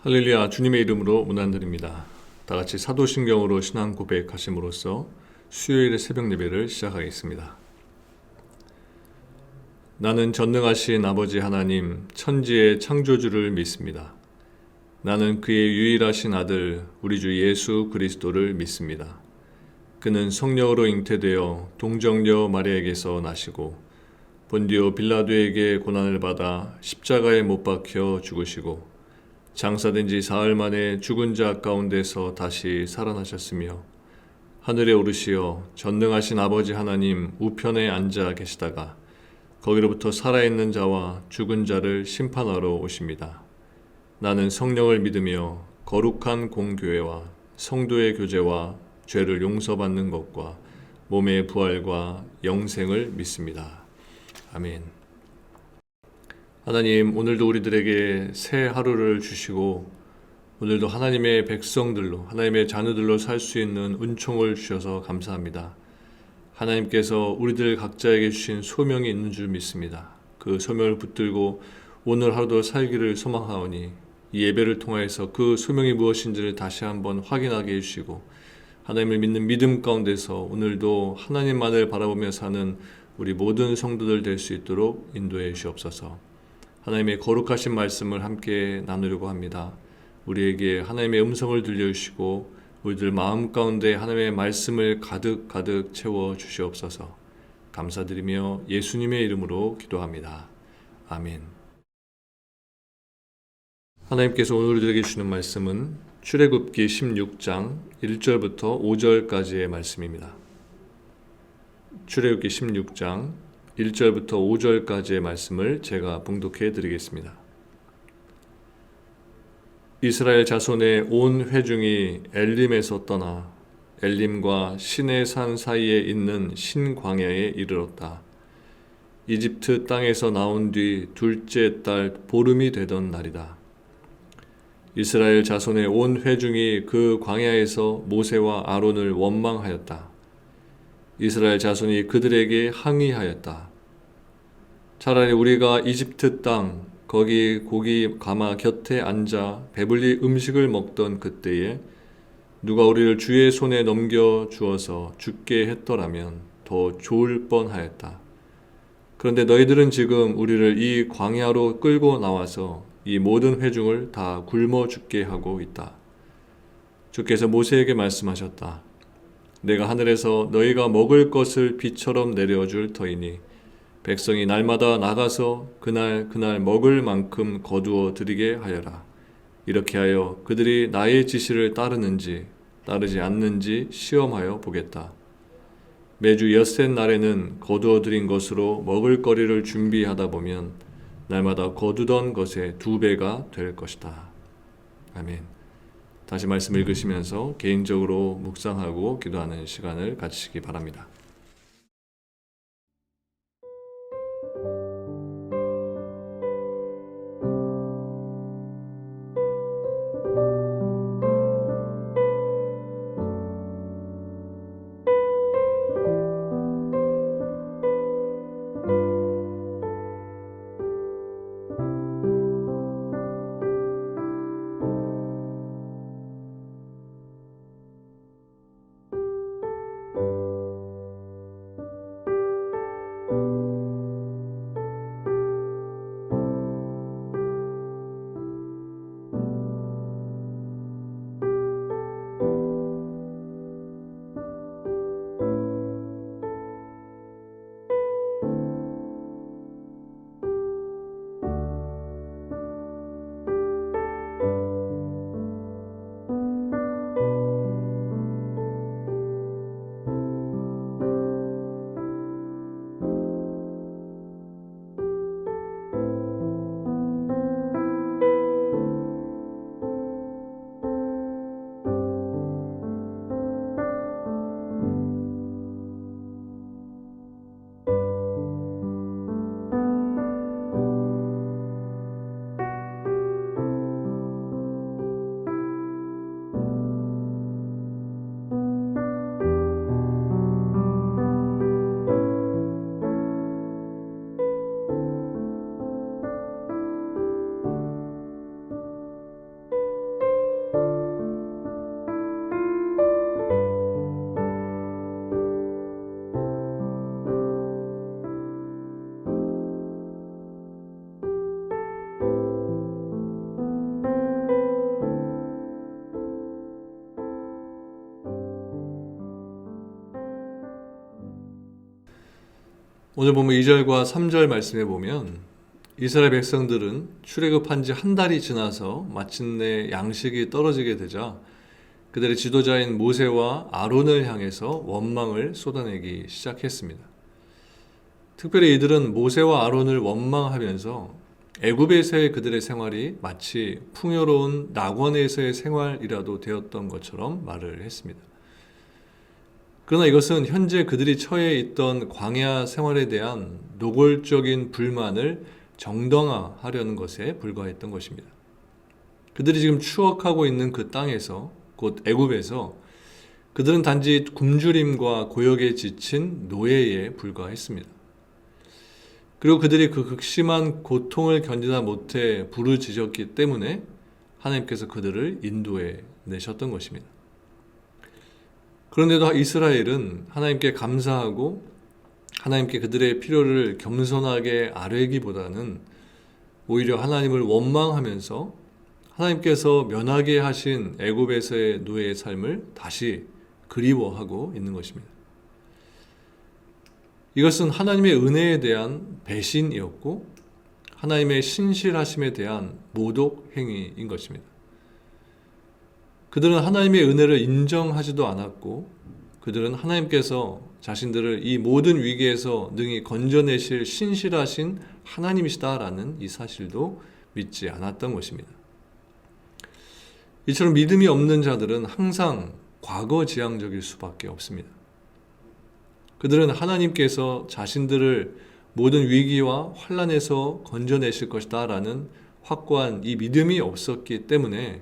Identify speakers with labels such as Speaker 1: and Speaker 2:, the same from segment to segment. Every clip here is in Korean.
Speaker 1: 할렐루야. 주님의 이름으로 문안드립니다. 다같이 사도신경으로 신앙 고백하심으로써 수요일의 새벽 예배를 시작하겠습니다. 나는 전능하신 아버지 하나님 천지의 창조주를 믿습니다. 나는 그의 유일하신 아들 우리 주 예수 그리스도를 믿습니다. 그는 성령으로 잉태되어 동정녀 마리아에게서 나시고 본디오 빌라도에게 고난을 받아 십자가에 못 박혀 죽으시고 장사된 지 사흘 만에 죽은 자 가운데서 다시 살아나셨으며 하늘에 오르시어 전능하신 아버지 하나님 우편에 앉아 계시다가 거기로부터 살아있는 자와 죽은 자를 심판하러 오십니다. 나는 성령을 믿으며 거룩한 공교회와 성도의 교제와 죄를 용서받는 것과 몸의 부활과 영생을 믿습니다. 아멘. 하나님, 오늘도 우리들에게 새 하루를 주시고 오늘도 하나님의 백성들로, 하나님의 자녀들로 살 수 있는 은총을 주셔서 감사합니다. 하나님께서 우리들 각자에게 주신 소명이 있는 줄 믿습니다. 그 소명을 붙들고 오늘 하루도 살기를 소망하오니 이 예배를 통해서 그 소명이 무엇인지를 다시 한번 확인하게 해주시고 하나님을 믿는 믿음 가운데서 오늘도 하나님만을 바라보며 사는 우리 모든 성도들 될 수 있도록 인도해 주시옵소서. 하나님의 거룩하신 말씀을 함께 나누려고 합니다. 우리에게 하나님의 음성을 들려주시고 우리들 마음 가운데 하나님의 말씀을 가득 채워 주시옵소서. 감사드리며 예수님의 이름으로 기도합니다. 아멘. 하나님께서 오늘 우리들에게 주시는 말씀은 출애굽기 16장 1절부터 5절까지의 말씀입니다. 출애굽기 16장 1절부터 5절까지의 말씀을 제가 봉독해 드리겠습니다. 이스라엘 자손의 온 회중이 엘림에서 떠나 엘림과 시내산 사이에 있는 신광야에 이르렀다. 이집트 땅에서 나온 뒤 둘째 달 보름이 되던 날이다. 이스라엘 자손의 온 회중이 그 광야에서 모세와 아론을 원망하였다. 이스라엘 자손이 그들에게 항의하였다. 차라리 우리가 이집트 땅 거기 고기 가마 곁에 앉아 배불리 음식을 먹던 그때에 누가 우리를 주의 손에 넘겨 주어서 죽게 했더라면 더 좋을 뻔하였다. 그런데 너희들은 지금 우리를 이 광야로 끌고 나와서 이 모든 회중을 다 굶어 죽게 하고 있다. 주께서 모세에게 말씀하셨다. 내가 하늘에서 너희가 먹을 것을 비처럼 내려줄 터이니 백성이 날마다 나가서 그날 먹을 만큼 거두어 드리게 하여라. 이렇게 하여 그들이 나의 지시를 따르는지 따르지 않는지 시험하여 보겠다. 매주 엿새 날에는 거두어 드린 것으로 먹을 거리를 준비하다 보면 날마다 거두던 것의 2배가 될 것이다. 아멘. 다시 말씀 읽으시면서 개인적으로 묵상하고 기도하는 시간을 가지시기 바랍니다. 오늘 보면 2절과 3절 말씀에 보면 이스라엘 백성들은 출애굽한 지 한 달이 지나서 마침내 양식이 떨어지게 되자 그들의 지도자인 모세와 아론을 향해서 원망을 쏟아내기 시작했습니다. 특별히 이들은 모세와 아론을 원망하면서 애굽에서의 그들의 생활이 마치 풍요로운 낙원에서의 생활이라도 되었던 것처럼 말을 했습니다. 그러나 이것은 현재 그들이 처해 있던 광야 생활에 대한 노골적인 불만을 정당화하려는 것에 불과했던 것입니다. 그들이 지금 추억하고 있는 그 땅에서, 곧 애굽에서 그들은 단지 굶주림과 고역에 지친 노예에 불과했습니다. 그리고 그들이 그 극심한 고통을 견디다 못해 부르짖었기 때문에 하나님께서 그들을 인도해 내셨던 것입니다. 그런데도 이스라엘은 하나님께 감사하고 하나님께 그들의 필요를 겸손하게 아뢰기보다는 오히려 하나님을 원망하면서 하나님께서 면하게 하신 애굽에서의 노예의 삶을 다시 그리워하고 있는 것입니다. 이것은 하나님의 은혜에 대한 배신이었고 하나님의 신실하심에 대한 모독 행위인 것입니다. 그들은 하나님의 은혜를 인정하지도 않았고 그들은 하나님께서 자신들을 이 모든 위기에서 능히 건져내실 신실하신 하나님이시다라는 이 사실도 믿지 않았던 것입니다. 이처럼 믿음이 없는 자들은 항상 과거지향적일 수밖에 없습니다. 그들은 하나님께서 자신들을 모든 위기와 환난에서 건져내실 것이다 라는 확고한 이 믿음이 없었기 때문에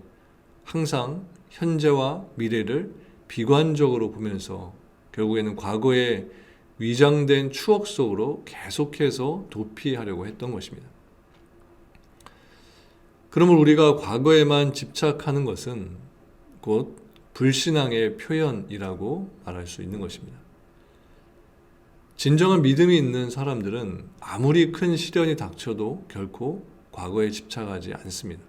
Speaker 1: 항상 현재와 미래를 비관적으로 보면서 결국에는 과거의 위장된 추억 속으로 계속해서 도피하려고 했던 것입니다. 그러므로 우리가 과거에만 집착하는 것은 곧 불신앙의 표현이라고 말할 수 있는 것입니다. 진정한 믿음이 있는 사람들은 아무리 큰 시련이 닥쳐도 결코 과거에 집착하지 않습니다.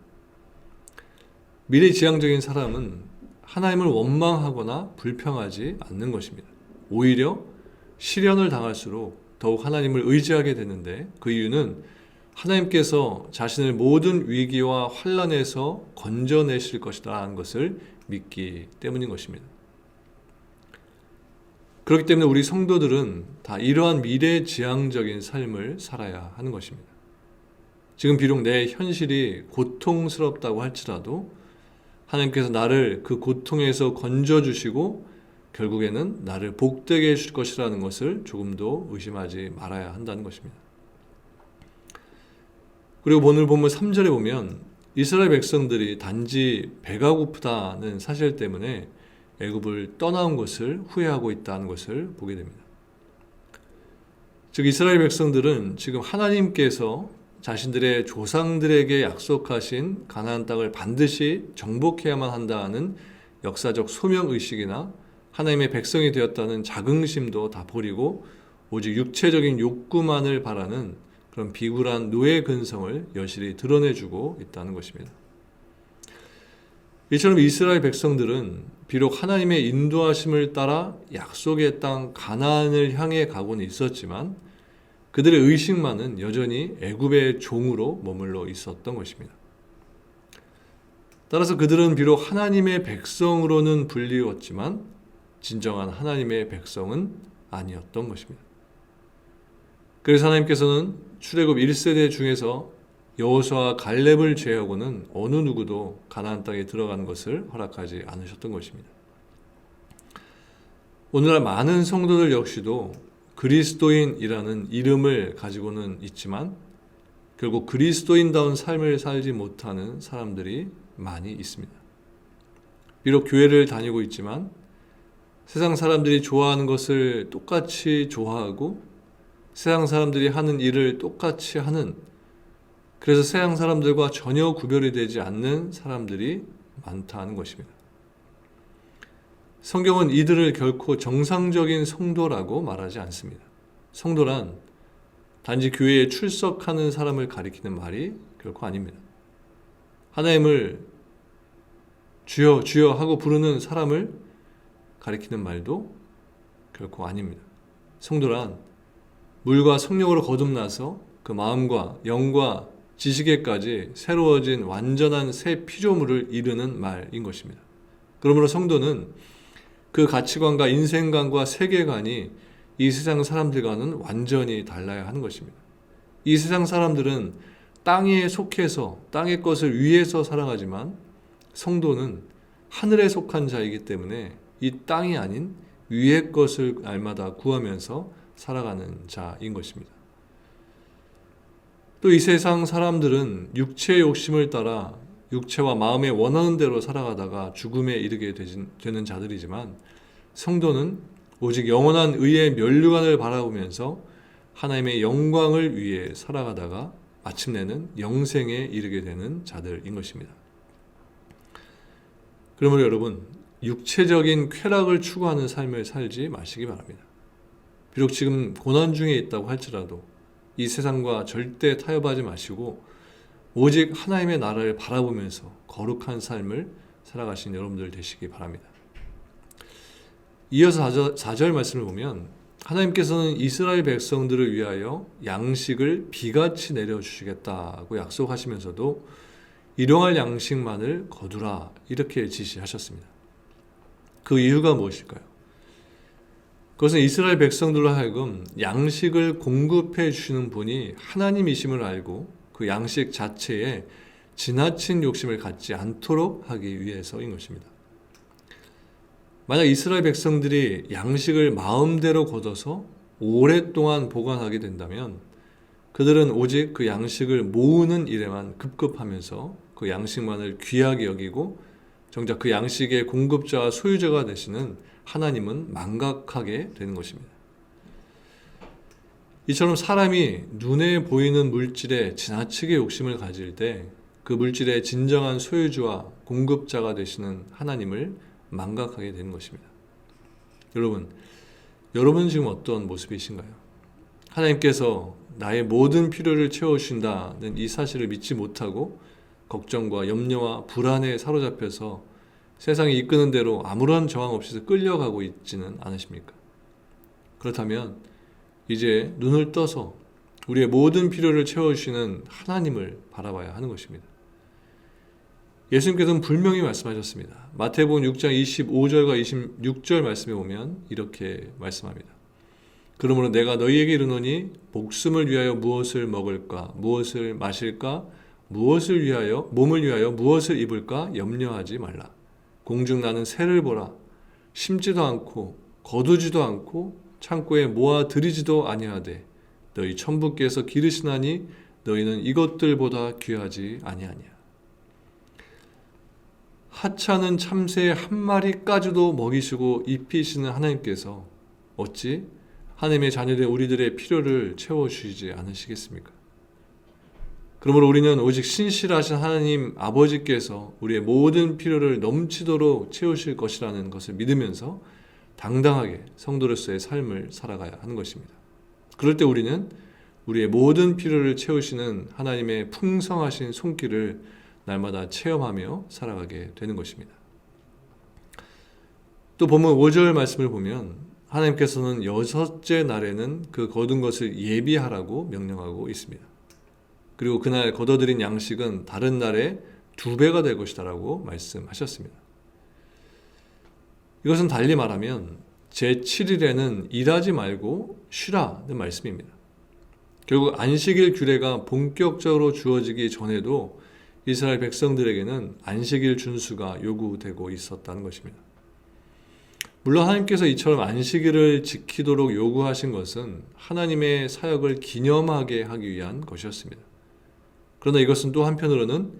Speaker 1: 미래지향적인 사람은 하나님을 원망하거나 불평하지 않는 것입니다. 오히려 시련을 당할수록 더욱 하나님을 의지하게 되는데 그 이유는 하나님께서 자신을 모든 위기와 환난에서 건져내실 것이라는 것을 믿기 때문인 것입니다. 그렇기 때문에 우리 성도들은 다 이러한 미래지향적인 삶을 살아야 하는 것입니다. 지금 비록 내 현실이 고통스럽다고 할지라도 하나님께서 나를 그 고통에서 건져주시고 결국에는 나를 복되게 해줄 것이라는 것을 조금도 의심하지 말아야 한다는 것입니다. 그리고 오늘 본문 3절에 보면 이스라엘 백성들이 단지 배가 고프다는 사실 때문에 애굽을 떠나온 것을 후회하고 있다는 것을 보게 됩니다. 즉 이스라엘 백성들은 지금 하나님께서 자신들의 조상들에게 약속하신 가나안 땅을 반드시 정복해야만 한다는 역사적 소명의식이나 하나님의 백성이 되었다는 자긍심도 다 버리고 오직 육체적인 욕구만을 바라는 그런 비굴한 노예 근성을 여실히 드러내주고 있다는 것입니다. 이처럼 이스라엘 백성들은 비록 하나님의 인도하심을 따라 약속의 땅 가나안을 향해 가고는 있었지만 그들의 의식만은 여전히 애굽의 종으로 머물러 있었던 것입니다. 따라서 그들은 비록 하나님의 백성으로는 불리웠지만 진정한 하나님의 백성은 아니었던 것입니다. 그래서 하나님께서는 출애굽 1세대 중에서 여호수아와 갈렙을 제외하고는 어느 누구도 가나안 땅에 들어가는 것을 허락하지 않으셨던 것입니다. 오늘날 많은 성도들 역시도 그리스도인이라는 이름을 가지고는 있지만 결국 그리스도인다운 삶을 살지 못하는 사람들이 많이 있습니다. 비록 교회를 다니고 있지만 세상 사람들이 좋아하는 것을 똑같이 좋아하고 세상 사람들이 하는 일을 똑같이 하는, 그래서 세상 사람들과 전혀 구별이 되지 않는 사람들이 많다는 것입니다. 성경은 이들을 결코 정상적인 성도라고 말하지 않습니다. 성도란 단지 교회에 출석하는 사람을 가리키는 말이 결코 아닙니다. 하나님을 주여 주여 하고 부르는 사람을 가리키는 말도 결코 아닙니다. 성도란 물과 성령으로 거듭나서 그 마음과 영과 지식에까지 새로워진 완전한 새 피조물을 이루는 말인 것입니다. 그러므로 성도는 그 가치관과 인생관과 세계관이 이 세상 사람들과는 완전히 달라야 하는 것입니다. 이 세상 사람들은 땅에 속해서 땅의 것을 위해서 살아가지만 성도는 하늘에 속한 자이기 때문에 이 땅이 아닌 위의 것을 날마다 구하면서 살아가는 자인 것입니다. 또 이 세상 사람들은 육체의 욕심을 따라 육체와 마음에 원하는 대로 살아가다가 죽음에 이르게 되는 자들이지만 성도는 오직 영원한 의의 면류관을 바라보면서 하나님의 영광을 위해 살아가다가 마침내는 영생에 이르게 되는 자들인 것입니다. 그러므로 여러분, 육체적인 쾌락을 추구하는 삶을 살지 마시기 바랍니다. 비록 지금 고난 중에 있다고 할지라도 이 세상과 절대 타협하지 마시고 오직 하나님의 나라를 바라보면서 거룩한 삶을 살아가신 여러분들 되시기 바랍니다. 이어서 4절 말씀을 보면 하나님께서는 이스라엘 백성들을 위하여 양식을 비같이 내려주시겠다고 약속하시면서도 일용할 양식만을 거두라 이렇게 지시하셨습니다. 그 이유가 무엇일까요? 그것은 이스라엘 백성들로 하여금 양식을 공급해 주시는 분이 하나님이심을 알고 그 양식 자체에 지나친 욕심을 갖지 않도록 하기 위해서인 것입니다. 만약 이스라엘 백성들이 양식을 마음대로 거둬서 오랫동안 보관하게 된다면 그들은 오직 그 양식을 모으는 일에만 급급하면서 그 양식만을 귀하게 여기고 정작 그 양식의 공급자와 소유자가 되시는 하나님은 망각하게 되는 것입니다. 이처럼 사람이 눈에 보이는 물질에 지나치게 욕심을 가질 때 그 물질의 진정한 소유주와 공급자가 되시는 하나님을 망각하게 되는 것입니다. 여러분 지금 어떤 모습이신가요? 하나님께서 나의 모든 필요를 채워주신다는 이 사실을 믿지 못하고 걱정과 염려와 불안에 사로잡혀서 세상이 이끄는 대로 아무런 저항 없이 끌려가고 있지는 않으십니까? 그렇다면 이제 눈을 떠서 우리의 모든 필요를 채워주시는 하나님을 바라봐야 하는 것입니다. 예수님께서는 분명히 말씀하셨습니다. 마태복음 6장 25절과 26절 말씀에 보면 이렇게 말씀합니다. 그러므로 내가 너희에게 이르노니 목숨을 위하여 무엇을 먹을까, 무엇을 마실까, 무엇을 위하여 몸을 위하여 무엇을 입을까 염려하지 말라. 공중 나는 새를 보라. 심지도 않고 거두지도 않고 창고에 모아 들이지도 아니하되 너희 천부께서 기르시나니 너희는 이것들보다 귀하지 아니하냐. 하찮은 참새 한 마리까지도 먹이시고 입히시는 하나님께서 어찌 하나님의 자녀된 우리들의 필요를 채워주시지 않으시겠습니까? 그러므로 우리는 오직 신실하신 하나님 아버지께서 우리의 모든 필요를 넘치도록 채우실 것이라는 것을 믿으면서 당당하게 성도로서의 삶을 살아가야 하는 것입니다. 그럴 때 우리는 우리의 모든 필요를 채우시는 하나님의 풍성하신 손길을 날마다 체험하며 살아가게 되는 것입니다. 또 본문 5절 말씀을 보면 하나님께서는 6째 날에는 그 거둔 것을 예비하라고 명령하고 있습니다. 그리고 그날 거둬들인 양식은 다른 날에 2배가 될 것이다 라고 말씀하셨습니다. 이것은 달리 말하면 제7일에는 일하지 말고 쉬라는 말씀입니다. 결국 안식일 규례가 본격적으로 주어지기 전에도 이스라엘 백성들에게는 안식일 준수가 요구되고 있었다는 것입니다. 물론 하나님께서 이처럼 안식일을 지키도록 요구하신 것은 하나님의 사역을 기념하게 하기 위한 것이었습니다. 그러나 이것은 또 한편으로는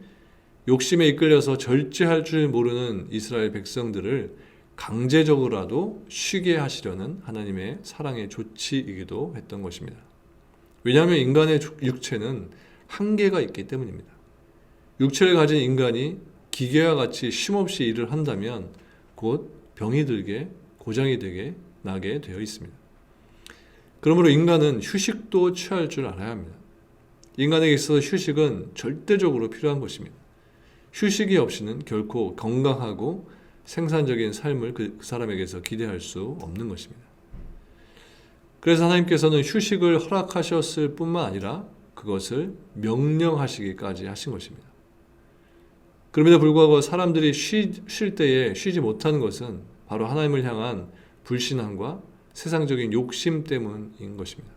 Speaker 1: 욕심에 이끌려서 절제할 줄 모르는 이스라엘 백성들을 강제적으로라도 쉬게 하시려는 하나님의 사랑의 조치이기도 했던 것입니다. 왜냐하면 인간의 육체는 한계가 있기 때문입니다. 육체를 가진 인간이 기계와 같이 쉼없이 일을 한다면 곧 병이 들게 고장이 되게 나게 되어 있습니다. 그러므로 인간은 휴식도 취할 줄 알아야 합니다. 인간에게 있어서 휴식은 절대적으로 필요한 것입니다. 휴식이 없이는 결코 건강하고 생산적인 삶을 그 사람에게서 기대할 수 없는 것입니다. 그래서 하나님께서는 휴식을 허락하셨을 뿐만 아니라 그것을 명령하시기까지 하신 것입니다. 그럼에도 불구하고 사람들이 쉴 때에 쉬지 못하는 것은 바로 하나님을 향한 불신앙과 세상적인 욕심 때문인 것입니다.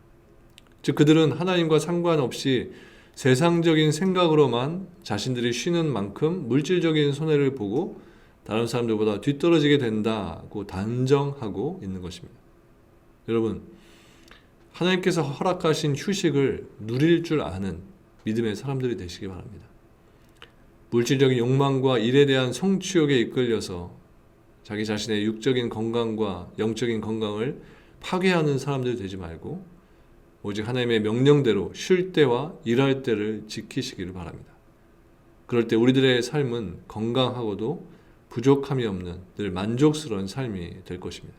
Speaker 1: 즉 그들은 하나님과 상관없이 세상적인 생각으로만 자신들이 쉬는 만큼 물질적인 손해를 보고 다른 사람들보다 뒤떨어지게 된다고 단정하고 있는 것입니다. 여러분, 하나님께서 허락하신 휴식을 누릴 줄 아는 믿음의 사람들이 되시기 바랍니다. 물질적인 욕망과 일에 대한 성취욕에 이끌려서 자기 자신의 육적인 건강과 영적인 건강을 파괴하는 사람들이 되지 말고 오직 하나님의 명령대로 쉴 때와 일할 때를 지키시기를 바랍니다. 그럴 때 우리들의 삶은 건강하고도 부족함이 없는 늘 만족스러운 삶이 될 것입니다.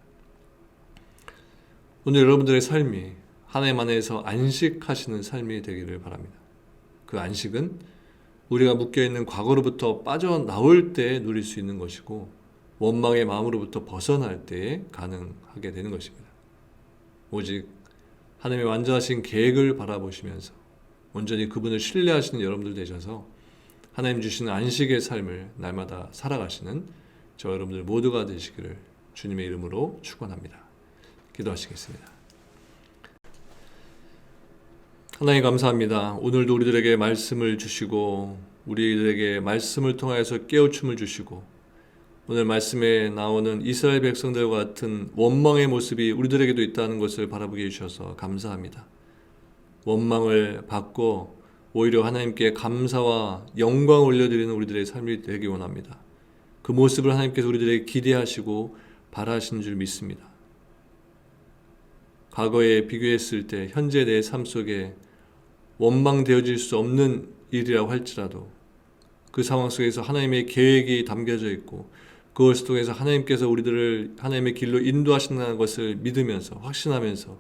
Speaker 1: 오늘 여러분들의 삶이 하나님 안에서 안식하시는 삶이 되기를 바랍니다. 그 안식은 우리가 묶여있는 과거로부터 빠져나올 때 누릴 수 있는 것이고 원망의 마음으로부터 벗어날 때에 가능하게 되는 것입니다. 오직 하나님의 완전하신 계획을 바라보시면서 온전히 그분을 신뢰하시는 여러분들 되셔서 하나님 주시는 안식의 삶을 날마다 살아가시는 저 여러분들 모두가 되시기를 주님의 이름으로 축원합니다. 기도하시겠습니다. 하나님 감사합니다. 오늘도 우리들에게 말씀을 주시고 우리들에게 말씀을 통하여서 깨우침을 주시고 오늘 말씀에 나오는 이스라엘 백성들과 같은 원망의 모습이 우리들에게도 있다는 것을 바라보게 해주셔서 감사합니다. 원망을 받고 오히려 하나님께 감사와 영광을 올려드리는 우리들의 삶이 되기 원합니다. 그 모습을 하나님께서 우리들에게 기대하시고 바라시는 줄 믿습니다. 과거에 비교했을 때 현재 내 삶 속에 원망되어질 수 없는 일이라고 할지라도 그 상황 속에서 하나님의 계획이 담겨져 있고 그것을 통해서 하나님께서 우리들을 하나님의 길로 인도하신다는 것을 믿으면서 확신하면서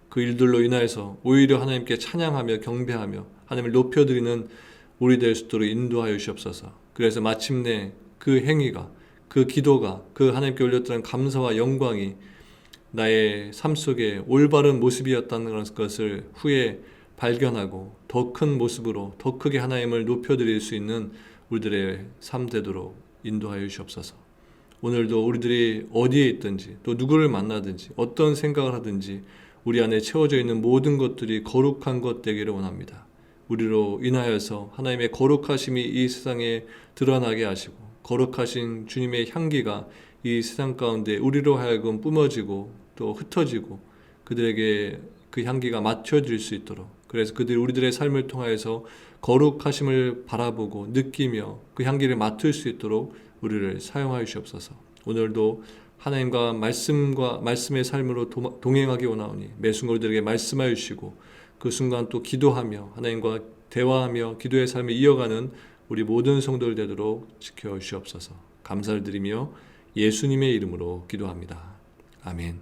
Speaker 1: 그 일들로 인하여서 오히려 하나님께 찬양하며 경배하며 하나님을 높여드리는 우리 될 수 있도록 인도하여 주시옵소서. 그래서 마침내 그 행위가 그 기도가 그 하나님께 올렸던 감사와 영광이 나의 삶 속에 올바른 모습이었다는 것을 후에 발견하고 더 큰 모습으로 더 크게 하나님을 높여드릴 수 있는 우리들의 삶 되도록 인도하여 주시옵소서. 오늘도 우리들이 어디에 있든지 또 누구를 만나든지 어떤 생각을 하든지 우리 안에 채워져 있는 모든 것들이 거룩한 것 되기를 원합니다. 우리로 인하여서 하나님의 거룩하심이 이 세상에 드러나게 하시고 거룩하신 주님의 향기가 이 세상 가운데 우리로 하여금 뿜어지고 또 흩어지고 그들에게 그 향기가 맡겨질 수 있도록 그래서 그들이 우리들의 삶을 통하여서 거룩하심을 바라보고 느끼며 그 향기를 맡을 수 있도록 우리를 사용하여 주시옵소서. 오늘도 하나님과 말씀의 삶으로 동행하기 원하오니 매 순간 우리들에게 말씀하여 주시고 그 순간 또 기도하며 하나님과 대화하며 기도의 삶을 이어가는 우리 모든 성도들 되도록 지켜주시옵소서. 감사를 드리며 예수님의 이름으로 기도합니다. 아멘.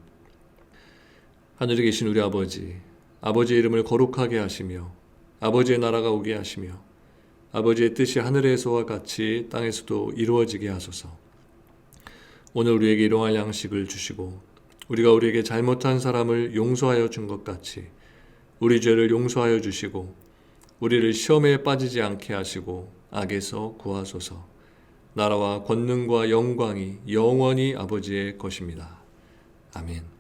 Speaker 1: 하늘에 계신 우리 아버지의 이름을 거룩하게 하시며 아버지의 나라가 오게 하시며 아버지의 뜻이 하늘에서와 같이 땅에서도 이루어지게 하소서. 오늘 우리에게 일용할 양식을 주시고 우리가 우리에게 잘못한 사람을 용서하여 준 것 같이 우리 죄를 용서하여 주시고 우리를 시험에 빠지지 않게 하시고 악에서 구하소서. 나라와 권능과 영광이 영원히 아버지의 것입니다. 아멘.